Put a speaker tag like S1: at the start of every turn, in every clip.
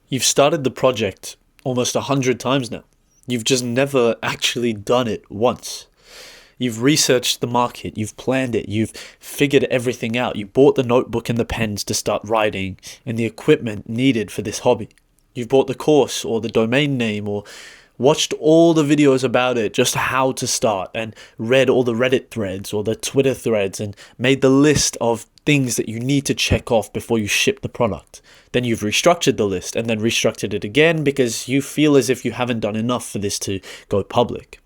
S1: You've started the project almost 100 times now. You've just never actually done it once. You've researched the market, you've planned it, you've figured everything out. You bought the notebook and the pens to start writing and the equipment needed for this hobby. You've bought the course or the domain name or watched all the videos about it, just how to start, and read all the Reddit threads or the Twitter threads and made the list of things that you need to check off before you ship the product. Then you've restructured the list and then restructured it again because you feel as if you haven't done enough for this to go public.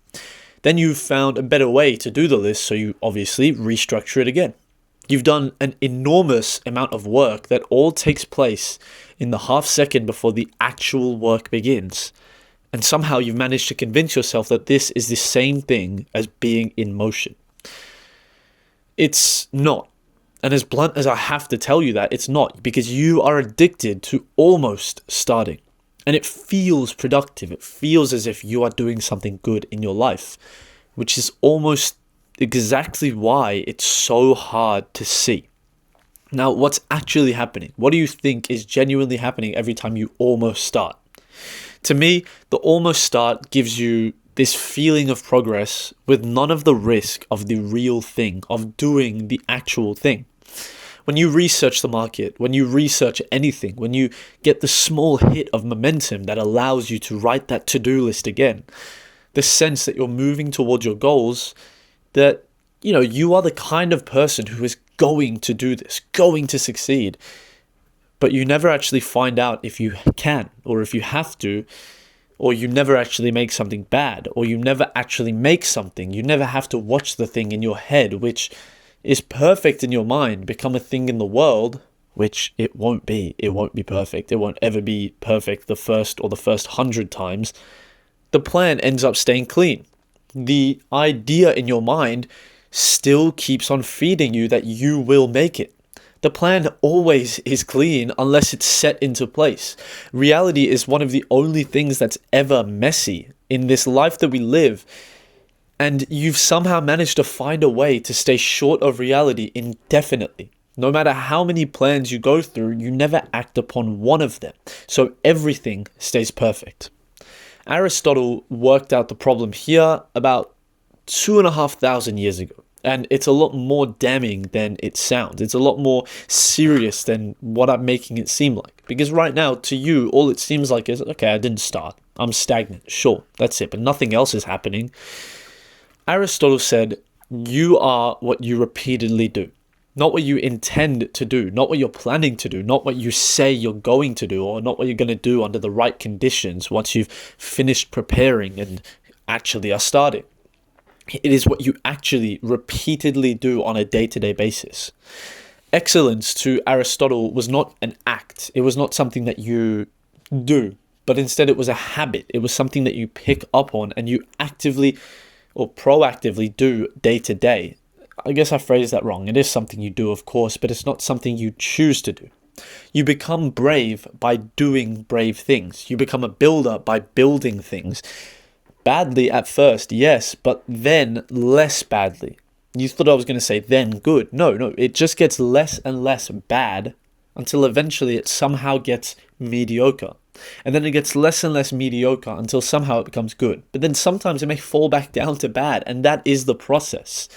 S1: Then you've found a better way to do the list, so you obviously restructure it again. You've done an enormous amount of work that all takes place in the half second before the actual work begins. And somehow you've managed to convince yourself that this is the same thing as being in motion. It's not. And as blunt as I have to tell you that, it's not, because you are addicted to almost starting. And it feels productive. It feels as if you are doing something good in your life, which is almost exactly why it's so hard to see. Now, what's actually happening? What do you think is genuinely happening every time you almost start? To me, the almost start gives you this feeling of progress with none of the risk of the real thing, of doing the actual thing. When you research the market, when you research anything, when you get the small hit of momentum that allows you to write that to-do list again, the sense that you're moving towards your goals, that you are the kind of person who is going to do this, going to succeed, but you never actually find out if you can or if you have to, or you never actually make something bad, or you never actually make something. You never have to watch the thing in your head, which is perfect in your mind, become a thing in the world, which it won't be. It won't be perfect. It won't ever be perfect the first 100 times. The plan ends up staying clean. The idea in your mind still keeps on feeding you that you will make it. The plan always is clean unless it's set into place. Reality is one of the only things that's ever messy in this life that we live. And you've somehow managed to find a way to stay short of reality indefinitely. No matter how many plans you go through, you never act upon one of them. So everything stays perfect. Aristotle worked out the problem here about 2,500 years ago. And it's a lot more damning than it sounds. It's a lot more serious than what I'm making it seem like. Because right now, to you, all it seems like is, okay, I didn't start. I'm stagnant. Sure, that's it. But nothing else is happening. Aristotle said, you are what you repeatedly do. Not what you intend to do. Not what you're planning to do. Not what you say you're going to do. Or not what you're going to do under the right conditions once you've finished preparing and actually are starting. It is what you actually repeatedly do on a day-to-day basis. Excellence to Aristotle was not an act. It was not something that you do, but instead it was a habit. It was something that you pick up on and you actively or proactively do day to day. I guess I phrased that wrong. It is something you do, of course, but it's not something you choose to do. You become brave by doing brave things. You become a builder by building things. Badly at first, yes, but then less badly. You thought I was going to say then good. No, it just gets less and less bad until eventually it somehow gets mediocre. And then it gets less and less mediocre until somehow it becomes good. But then sometimes it may fall back down to bad, and that is the process.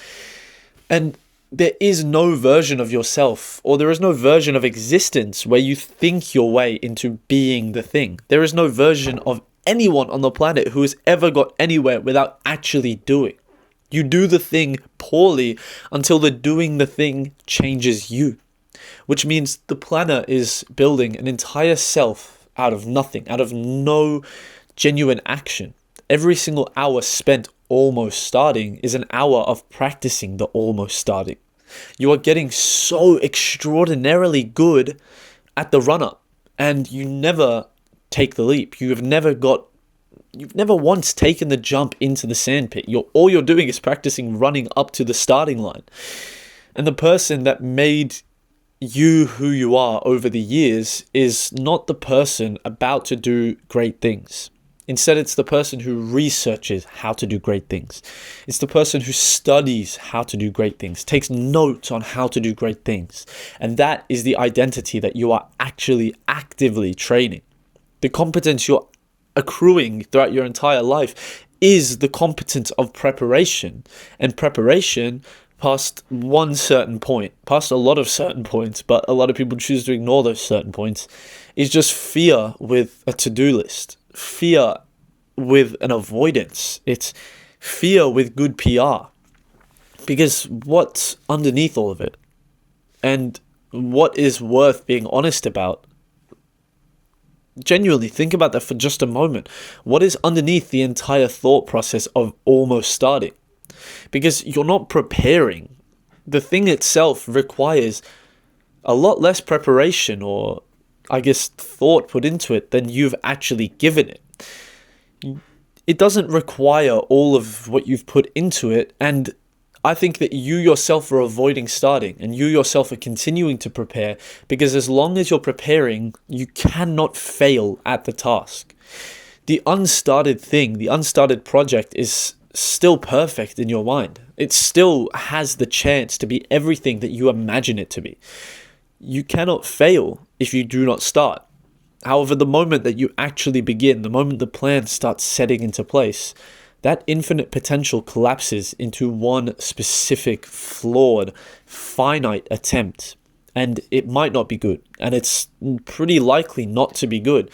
S1: And there is no version of yourself, or there is no version of existence where you think your way into being the thing. There is no version of anyone on the planet who has ever got anywhere without actually doing. You do the thing poorly until the doing the thing changes you. Which means the planner is building an entire self out of nothing, out of no genuine action. Every single hour spent almost starting is an hour of practicing the almost starting. You are getting so extraordinarily good at the run-up, and you never take the leap. You've never once taken the jump into the sandpit. All you're doing is practicing running up to the starting line. And the person that made you who you are over the years is not the person about to do great things. Instead, it's the person who researches how to do great things. It's the person who studies how to do great things, takes notes on how to do great things. And that is the identity that you are actually actively training. The competence you're accruing throughout your entire life is the competence of preparation. And preparation past one certain point, past a lot of certain points, but a lot of people choose to ignore those certain points, is just fear with a to-do list. Fear with an avoidance. It's fear with good PR. Because what's underneath all of it? And what is worth being honest about? Genuinely, think about that for just a moment. What is underneath the entire thought process of almost starting? Because you're not preparing. The thing itself requires a lot less preparation, or I guess thought put into it, than you've actually given it. It doesn't require all of what you've put into it, and I think that you yourself are avoiding starting, and you yourself are continuing to prepare, because as long as you're preparing, you cannot fail at the task. The unstarted thing, the unstarted project is still perfect in your mind. It still has the chance to be everything that you imagine it to be. You cannot fail if you do not start. However, the moment that you actually begin, the moment the plan starts setting into place, that infinite potential collapses into one specific, flawed, finite attempt. And it might not be good. And it's pretty likely not to be good.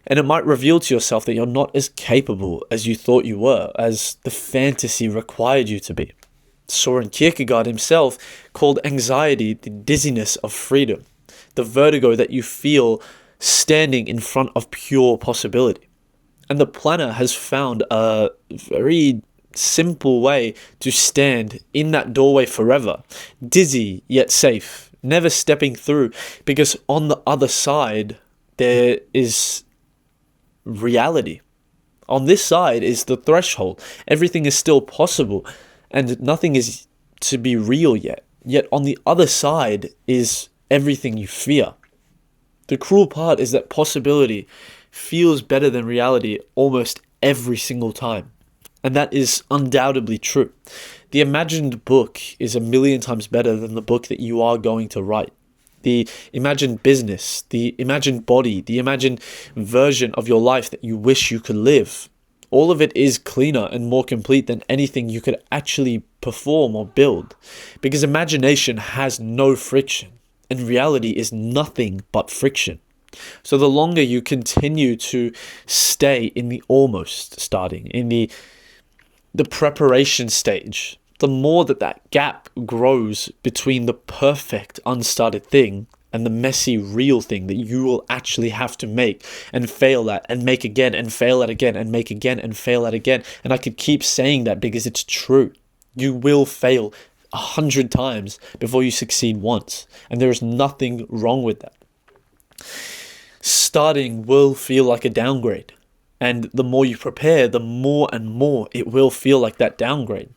S1: And it might reveal to yourself that you're not as capable as you thought you were, as the fantasy required you to be. Soren Kierkegaard himself called anxiety the dizziness of freedom, the vertigo that you feel standing in front of pure possibility. And the planner has found a very simple way to stand in that doorway forever, dizzy yet safe, never stepping through, because on the other side there is reality. On this side is the threshold. Everything is still possible, and nothing is to be real yet. Yet on the other side is everything you fear. The cruel part is that possibility feels better than reality almost every single time. And that is undoubtedly true. The imagined book is a million times better than the book that you are going to write. The imagined business, the imagined body, the imagined version of your life that you wish you could live, all of it is cleaner and more complete than anything you could actually perform or build. Because imagination has no friction, and reality is nothing but friction. So the longer you continue to stay in the almost starting, in the preparation stage, the more that gap grows between the perfect unstarted thing and the messy real thing that you will actually have to make and fail at and make again and fail at again and make again and fail at again. And I could keep saying that because it's true. You will fail 100 times before you succeed once. And there is nothing wrong with that. Starting will feel like a downgrade. And the more you prepare, the more and more it will feel like that downgrade.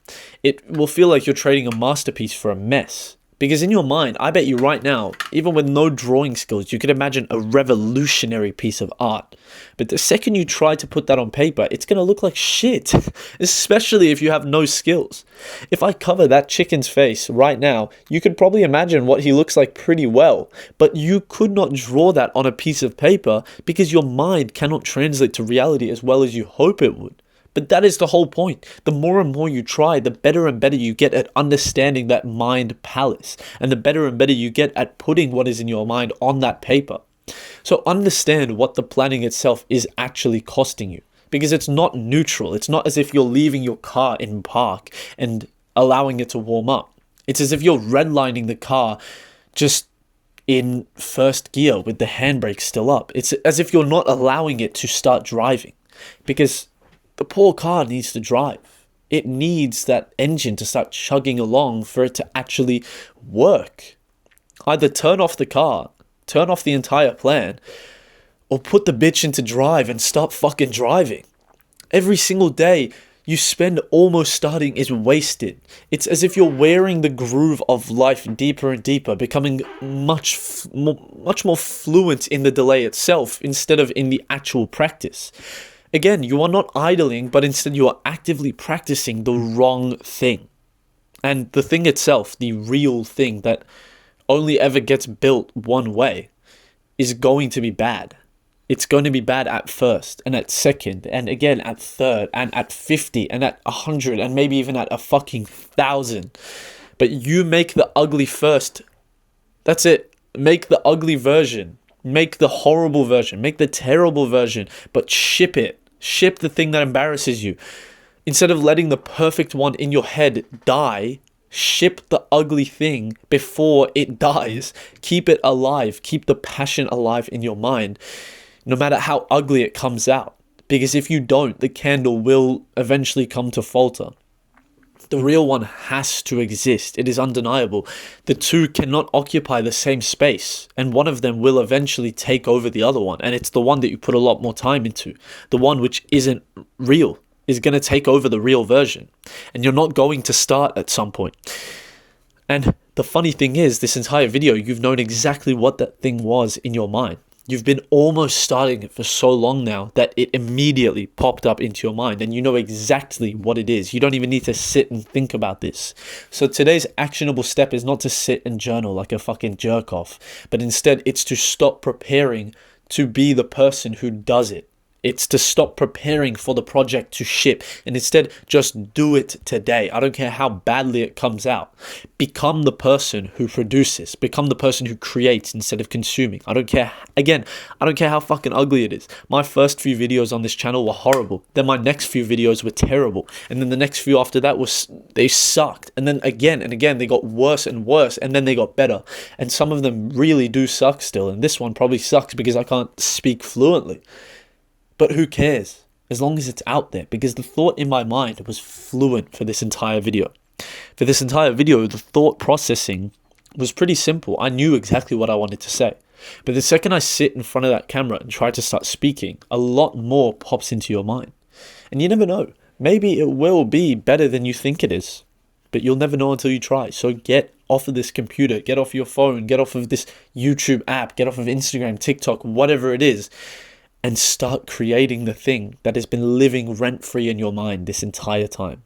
S1: It will feel like you're trading a masterpiece for a mess. Because in your mind, I bet you right now, even with no drawing skills, you could imagine a revolutionary piece of art. But the second you try to put that on paper, it's going to look like shit. Especially if you have no skills. If I cover that chicken's face right now, you could probably imagine what he looks like pretty well. But you could not draw that on a piece of paper because your mind cannot translate to reality as well as you hope it would. But that is the whole point. The more and more you try, the better and better you get at understanding that mind palace. And the better and better you get at putting what is in your mind on that paper. So understand what the planning itself is actually costing you. Because it's not neutral. It's not as if you're leaving your car in park and allowing it to warm up. It's as if you're redlining the car just in first gear with the handbrake still up. It's as if you're not allowing it to start driving. Because the poor car needs to drive. It needs that engine to start chugging along for it to actually work. Either turn off the car, turn off the entire plan, or put the bitch into drive and stop fucking driving. Every single day you spend almost starting is wasted. It's as if you're wearing the groove of life deeper and deeper, becoming much more fluent in the delay itself instead of in the actual practice. Again, you are not idling, but instead you are actively practicing the wrong thing. And the thing itself, the real thing that only ever gets built one way, is going to be bad. It's going to be bad at first, and at second, and again at third, and at 50, and at 100, and maybe even at a fucking 1,000. But you make the ugly first. That's it. Make the ugly version. Make the horrible version. Make the terrible version. But ship it. Ship the thing that embarrasses you. Instead of letting the perfect one in your head die, ship the ugly thing before it dies. Keep it alive. Keep the passion alive in your mind, no matter how ugly it comes out. Because if you don't, the candle will eventually come to falter. The real one has to exist. It is undeniable. The two cannot occupy the same space, and one of them will eventually take over the other one. And it's the one that you put a lot more time into. The one which isn't real is going to take over the real version. And you're not going to start at some point. And the funny thing is, this entire video, you've known exactly what that thing was in your mind. You've been almost starting it for so long now that it immediately popped up into your mind, and you know exactly what it is. You don't even need to sit and think about this. So today's actionable step is not to sit and journal like a fucking jerk off, but instead it's to stop preparing to be the person who does it. It's to stop preparing for the project to ship and instead just do it today. I don't care how badly it comes out. Become the person who produces. Become the person who creates instead of consuming. I don't care. Again, I don't care how fucking ugly it is. My first few videos on this channel were horrible. Then my next few videos were terrible. And then the next few after that they sucked. And then again and again, they got worse and worse. And then they got better. And some of them really do suck still. And this one probably sucks because I can't speak fluently. But who cares? As long as it's out there, because the thought in my mind was fluent for this entire video. For this entire video, the thought processing was pretty simple. I knew exactly what I wanted to say. But the second I sit in front of that camera and try to start speaking, a lot more pops into your mind. And you never know. Maybe it will be better than you think it is. But you'll never know until you try. So get off of this computer, get off your phone, get off of this YouTube app, get off of Instagram, TikTok, whatever it is, and start creating the thing that has been living rent-free in your mind this entire time.